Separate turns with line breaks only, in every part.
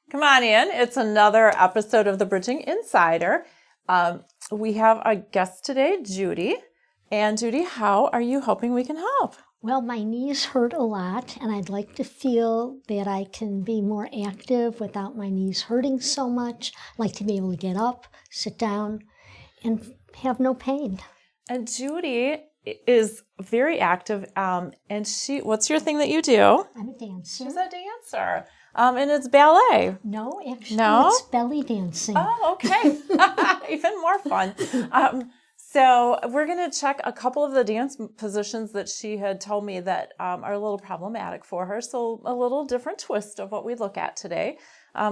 Come on in. It's another episode of the Bridging Insider. We have a guest today, Judy. And Judy, how are you hoping we can help?
Well, my knees hurt a lot, and I'd like to feel that I can be more active without my knees hurting so much. I'd like to be able to get up, sit down, and have no pain.
And Judy is very active. And what's your thing that you do?
I'm a dancer.
She's a dancer. And it's ballet.
No, actually,
No?
it's belly dancing.
Oh, okay. Even more fun. So we're going to check a couple of the dance positions that she had told me that are a little problematic for her. So a little different twist of what we look at today.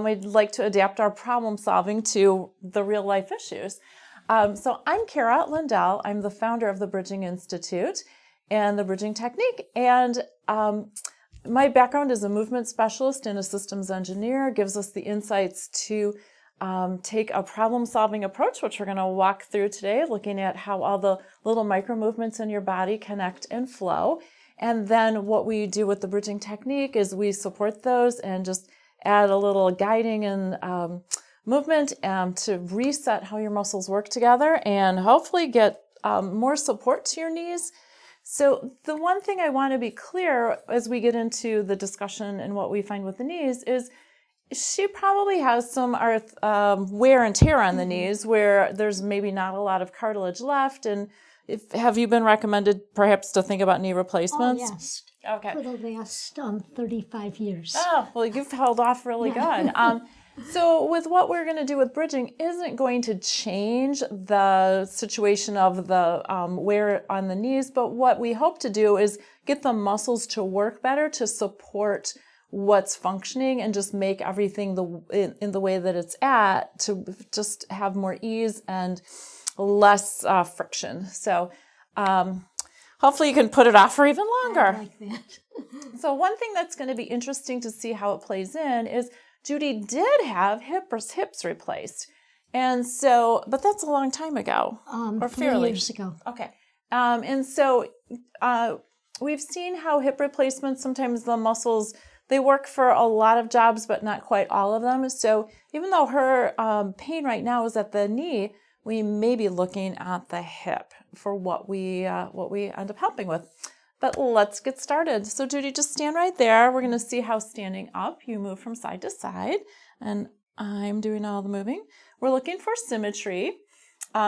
We'd like to adapt our problem solving to the real life issues. So I'm Kara Lindell. I'm the founder of the Bridging Institute and the Bridging Technique. And my background is a movement specialist and a systems engineer, gives us the insights to take a problem-solving approach, which we're going to walk through today, looking at how all the little micro movements in your body connect and flow. And then what we do with the Bridging Technique is we support those and just add a little guiding and movement to reset how your muscles work together and hopefully get more support to your knees. So the one thing I want to be clear as we get into the discussion and what we find with the knees is she probably has some wear and tear on the knees where there's maybe not a lot of cartilage left. And have you been recommended perhaps to think about knee replacements?
Oh, yes.
Okay.
For the last 35 years.
Oh, well, you've held off really good. So with what we're going to do with bridging isn't going to change the situation of the wear on the knees, but what we hope to do is get the muscles to work better to support what's functioning and just make everything in the way that it's at to just have more ease and less friction. So hopefully you can put it off for even longer.
I like that.
So one thing that's going to be interesting to see how it plays in is Judy did have hips replaced. And so, but that's a long time ago.
Or 3 years ago.
Okay. And so we've seen how hip replacements, sometimes the muscles, they work for a lot of jobs, but not quite all of them. So even though her pain right now is at the knee, we may be looking at the hip for what we end up helping with. But let's get started. So Judy, just stand right there. We're going to see how standing up, you move from side to side, and I'm doing all the moving. We're looking for symmetry.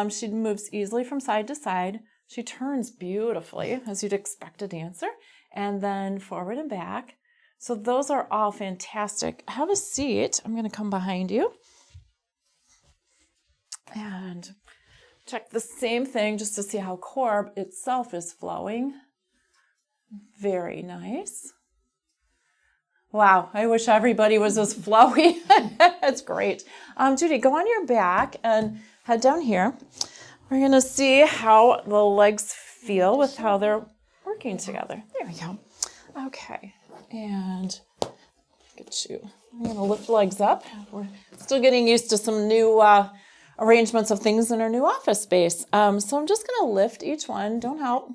She moves easily from side to side. She turns beautifully, as you'd expect a dancer, and then forward and back. So those are all fantastic. Have a seat. I'm going to come behind you and check the same thing just to see how core itself is flowing. Very nice. Wow, I wish everybody was as flowy. That's great. Judy, go on your back and head down here. We're going to see how the legs feel with how they're working together. There we go. Okay, and get you. I'm going to lift legs up. We're still getting used to some new arrangements of things in our new office space. So I'm just going to lift each one. Don't help.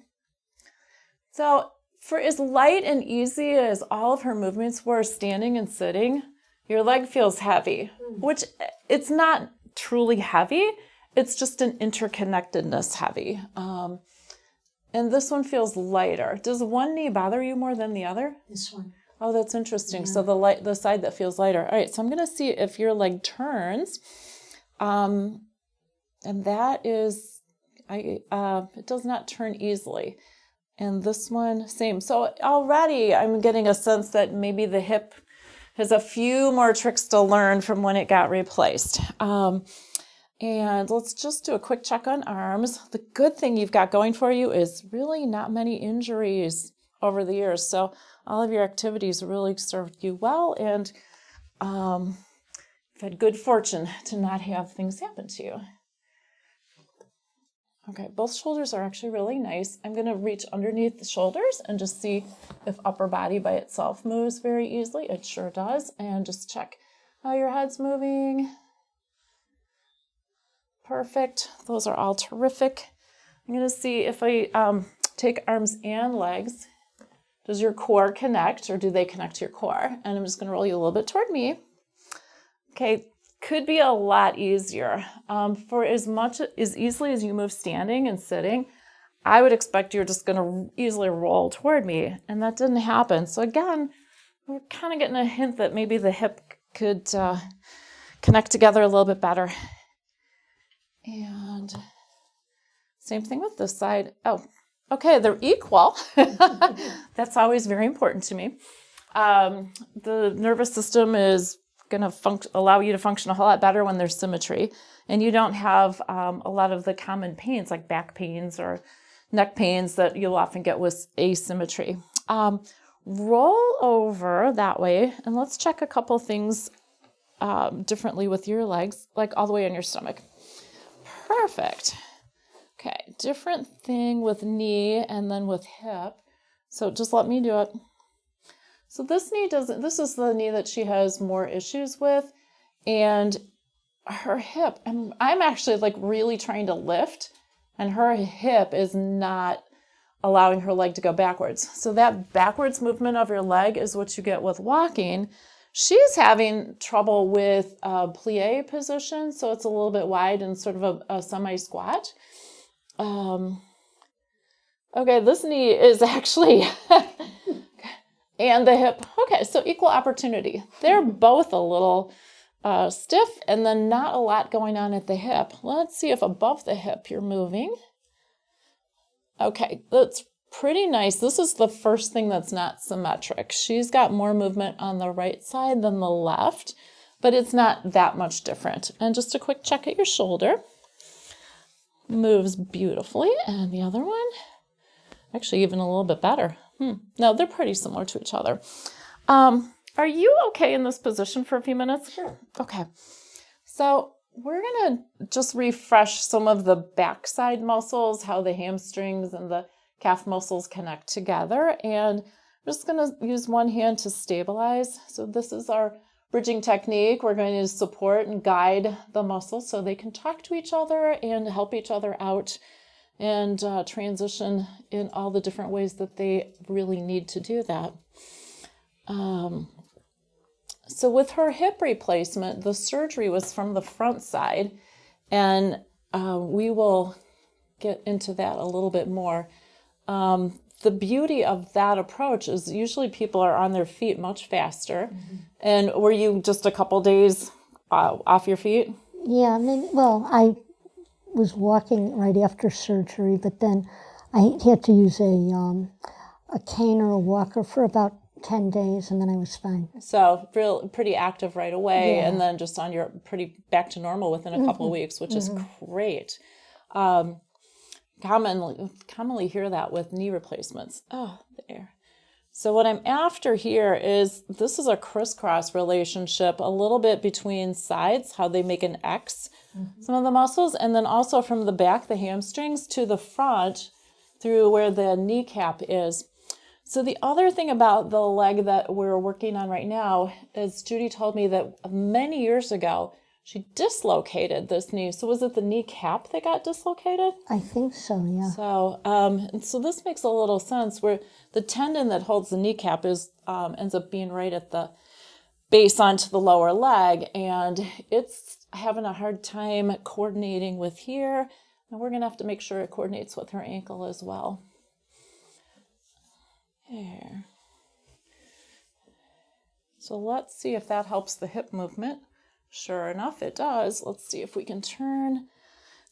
So for as light and easy as all of her movements were standing and sitting, your leg feels heavy, which it's not truly heavy. It's just an interconnectedness heavy. And this one feels lighter. Does one knee bother you more than the other?
This one.
Oh, that's interesting.
Yeah.
So the side that feels lighter. All right, so I'm going to see if your leg turns. And that is, it does not turn easily. And this one, same. So already I'm getting a sense that maybe the hip has a few more tricks to learn from when it got replaced. And let's just do a quick check on arms. The good thing you've got going for you is really not many injuries over the years. So all of your activities really served you well, and you've had good fortune to not have things happen to you. Okay, both shoulders are actually really nice. I'm going to reach underneath the shoulders and just see if upper body by itself moves very easily. It sure does. And just check how your head's moving. Perfect. Those are all terrific. I'm going to see if I take arms and legs. Does your core connect, or do they connect to your core? And I'm just going to roll you a little bit toward me. Okay, could be a lot easier. For as easily as you move standing and sitting, I would expect you're just going to easily roll toward me, and that didn't happen. So again, we're kind of getting a hint that maybe the hip could connect together a little bit better. And same thing with this side. Oh, okay, they're equal. That's always very important to me. The nervous system is going to allow you to function a whole lot better when there's symmetry, and you don't have a lot of the common pains like back pains or neck pains that you'll often get with asymmetry. Roll over that way, and let's check a couple things differently with your legs, like all the way on your stomach. Perfect. Okay, different thing with knee and then with hip. So just let me do it. So this is the knee that she has more issues with, and her hip, I'm actually like really trying to lift, and her hip is not allowing her leg to go backwards. So that backwards movement of your leg is what you get with walking. She's having trouble with plie position, so it's a little bit wide and sort of a semi-squat. Okay, this knee is actually, and the hip, okay, so equal opportunity. They're both a little stiff and then not a lot going on at the hip. Let's see if above the hip you're moving. Okay, that's pretty nice. This is the first thing that's not symmetric. She's got more movement on the right side than the left, but it's not that much different. And just a quick check at your shoulder. Moves beautifully. And the other one, actually even a little bit better. No, they're pretty similar to each other. Are you okay in this position for a few minutes?
Sure.
Okay. So we're going to just refresh some of the backside muscles, how the hamstrings and the calf muscles connect together. And I'm just going to use one hand to stabilize. So this is our bridging technique. We're going to support and guide the muscles so they can talk to each other and help each other out and transition in all the different ways that they really need to do that. So with her hip replacement, the surgery was from the front side, and we will get into that a little bit more. The beauty of that approach is usually people are on their feet much faster. Mm-hmm. And were you just a couple days off your feet?
Yeah, I was walking right after surgery, but then I had to use a cane or a walker for about 10 days, and then I was fine.
So pretty active right away, yeah. And then just on your pretty back to normal within a couple of weeks, which is great. Commonly hear that with knee replacements. Oh, there. So what I'm after here is, this is a crisscross relationship, a little bit between sides, how they make an X, some of the muscles, and then also from the back, the hamstrings, to the front through where the kneecap is. So the other thing about the leg that we're working on right now is Judy told me that many years ago, she dislocated this knee. So was it the kneecap that got dislocated?
I think so, yeah.
So this makes a little sense, where the tendon that holds the kneecap ends up being right at the base onto the lower leg, and it's having a hard time coordinating with here. And we're going to have to make sure it coordinates with her ankle as well. There. So let's see if that helps the hip movement. Sure enough, it does. Let's see if we can turn.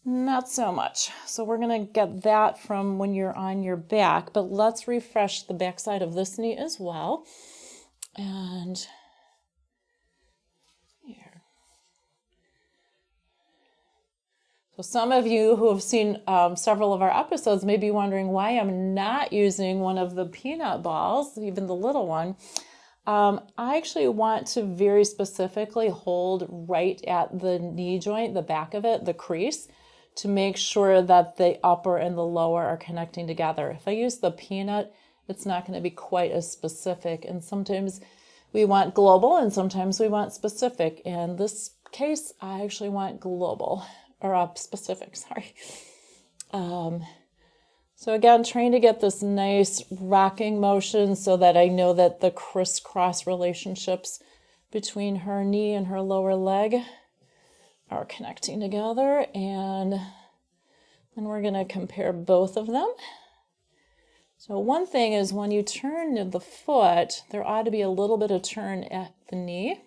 Not so much. So we're going to get that from when you're on your back, but let's refresh the backside of this knee as well. And here. So some of you who have seen several of our episodes may be wondering why I'm not using one of the peanut balls, even the little one. I actually want to very specifically hold right at the knee joint, the back of it, the crease, to make sure that the upper and the lower are connecting together. If I use the peanut, it's not going to be quite as specific. And sometimes we want global and sometimes we want specific. In this case, I actually want global, or specific, sorry. So again, trying to get this nice rocking motion so that I know that the crisscross relationships between her knee and her lower leg are connecting together, and then we're going to compare both of them. So one thing is when you turn the foot, there ought to be a little bit of turn at the knee,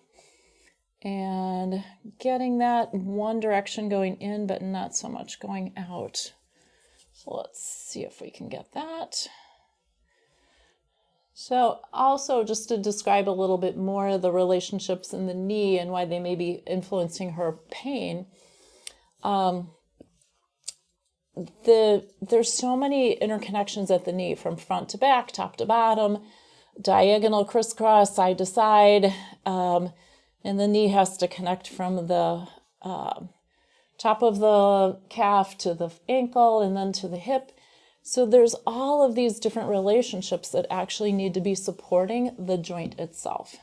and getting that one direction going in, but not so much going out. So let's see if we can get that. So also just to describe a little bit more of the relationships in the knee and why they may be influencing her pain. There's so many interconnections at the knee, from front to back, top to bottom, diagonal, crisscross, side to side, and the knee has to connect from the top of the calf to the ankle and then to the hip. So there's all of these different relationships that actually need to be supporting the joint itself.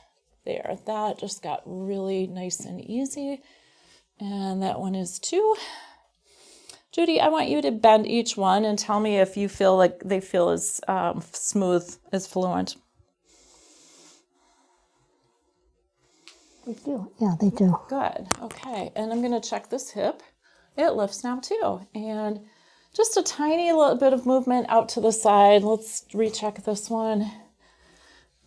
There, that just got really nice and easy. And that one is too. Judy, I want you to bend each one and tell me if you feel like they feel as smooth, as fluent.
They do. Yeah, they do.
Good. Okay. And I'm going to check this hip. It lifts now too. And just a tiny little bit of movement out to the side. Let's recheck this one.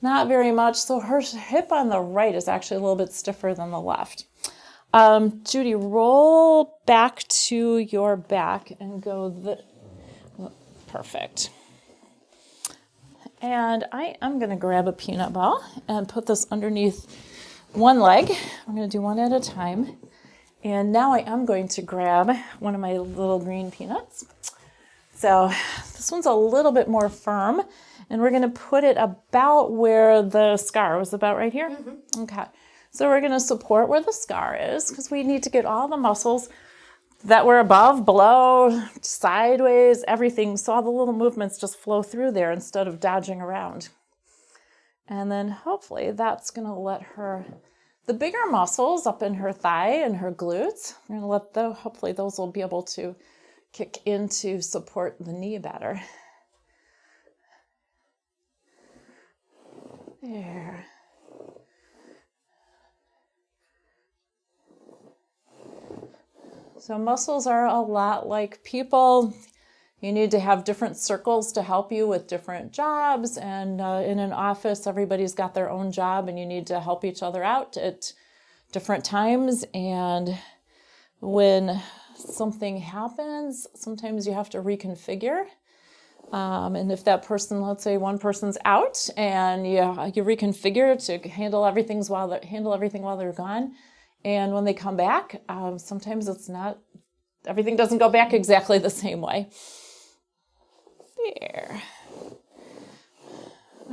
Not very much. So her hip on the right is actually a little bit stiffer than the left. Judy, roll back to your back and go perfect. And I am going to grab a peanut ball and put this underneath one leg. I'm going to do one at a time. And now I am going to grab one of my little green peanuts. So this one's a little bit more firm, and we're going to put it about where the scar was, about right here. Mm-hmm. Okay. So we're going to support where the scar is, because we need to get all the muscles that were above, below, sideways, everything. So all the little movements just flow through there instead of dodging around. And then hopefully that's going to let her, the bigger muscles up in her thigh and her glutes, we're going to let hopefully those will be able to kick in to support the knee better. There. So muscles are a lot like people. You need to have different circles to help you with different jobs. And in an office, everybody's got their own job, and you need to help each other out at different times. And when something happens, sometimes you have to reconfigure. And if that person, let's say one person's out, and you reconfigure to handle everything while they're gone. And when they come back, sometimes everything doesn't go back exactly the same way. There.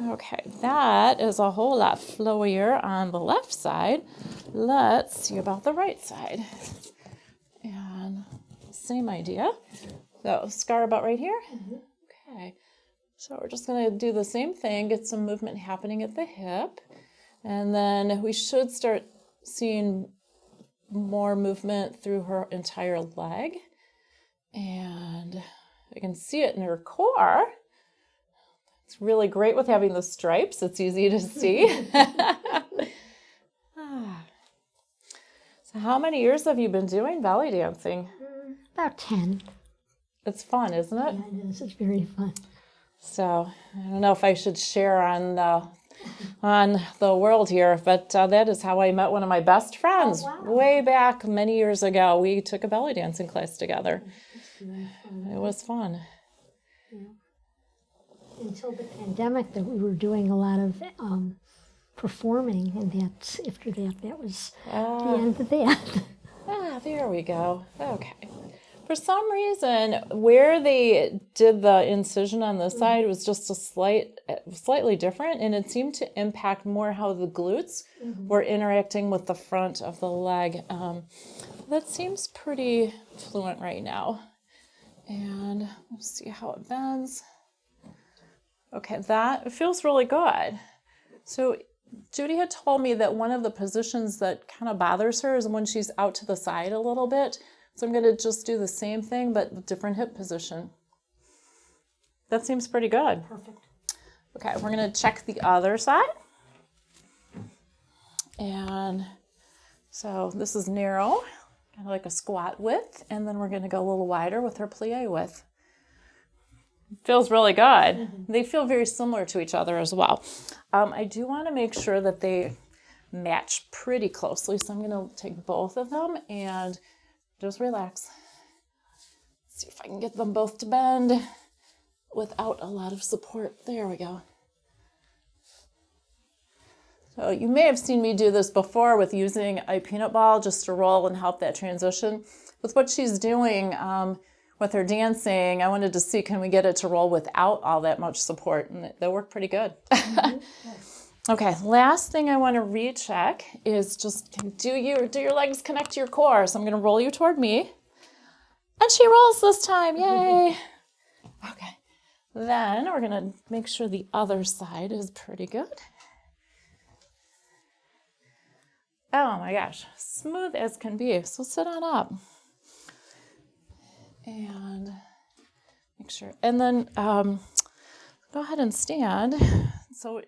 Okay, that is a whole lot flowier on the left side. Let's see about the right side. And same idea. So scar about right here. Mm-hmm. Okay, so we're just going to do the same thing, get some movement happening at the hip, and then we should start seeing more movement through her entire leg. And I can see it in her core. It's really great with having the stripes. It's easy to see. So how many years have you been doing belly dancing?
About 10.
It's fun, isn't it?
Yeah, it is. It's very fun.
So I don't know if I should share on the world here, but that is how I met one of my best friends.
Oh, wow.
Way back many years ago. We took a belly dancing class together. It was fun.
Yeah. Until the pandemic, that we were doing a lot of performing, and after that was the end of that.
There we go. Okay. For some reason, where they did the incision on the side was just slightly different, and it seemed to impact more how the glutes were interacting with the front of the leg. That seems pretty fluent right now. And we'll see how it bends. Okay, it feels really good. So Judy had told me that one of the positions that kind of bothers her is when she's out to the side a little bit. So I'm going to just do the same thing, but with different hip position. That seems pretty good.
Perfect.
Okay, we're going to check the other side. And so this is narrow, kind of like a squat width, and then we're going to go a little wider with her plie width. Feels really good. They feel very similar to each other as well. I do want to make sure that they match pretty closely, so I'm going to take both of them and just relax. See if I can get them both to bend without a lot of support. There we go. So you may have seen me do this before with using a peanut ball just to roll and help that transition. With what she's doing with her dancing, I wanted to see, can we get it to roll without all that much support? And that worked pretty good. Okay, last thing I want to recheck is just do your legs connect to your core? So I'm going to roll you toward me. And she rolls this time, yay! Okay, then we're going to make sure the other side is pretty good. Oh my gosh, smooth as can be. So sit on up. And make sure. And then go ahead and stand. So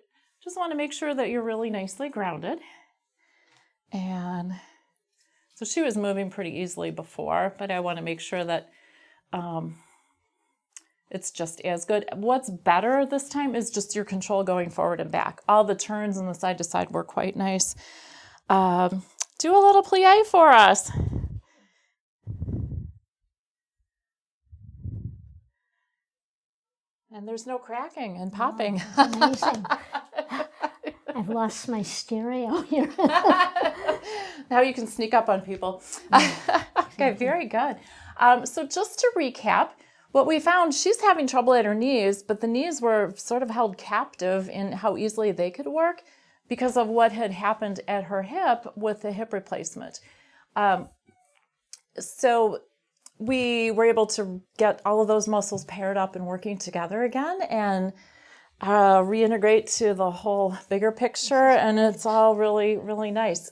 just want to make sure that you're really nicely grounded. And so she was moving pretty easily before, but I want to make sure that it's just as good. What's better this time is just your control going forward and back. All the turns and the side to side were quite nice. Do a little plie for us. And there's no cracking and popping.
Oh, amazing. I've lost my stereo here.
Now you can sneak up on people. Okay, very good. So just to recap, what we found, she's having trouble at her knees, but the knees were sort of held captive in how easily they could work because of what had happened at her hip with the hip replacement. So we were able to get all of those muscles paired up and working together again and reintegrate to the whole bigger picture, and it's all really, really nice.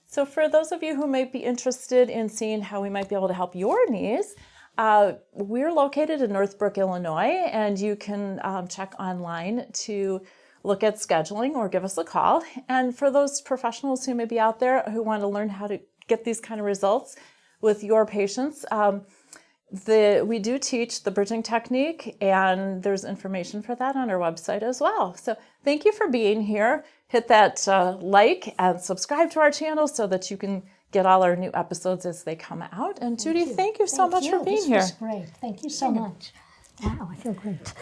So for those of you who might be interested in seeing how we might be able to help your knees, we're located in Northbrook, Illinois, and you can check online to look at scheduling or give us a call. And for those professionals who may be out there who want to learn how to get these kind of results with your patients, we do teach the bridging technique, and there's information for that on our website as well. So thank you for being here. Hit that like and subscribe to our channel so that you can get all our new episodes as they come out. And Judy, thank you so much for being here.
This was great. Thank you so much. Wow, I feel great.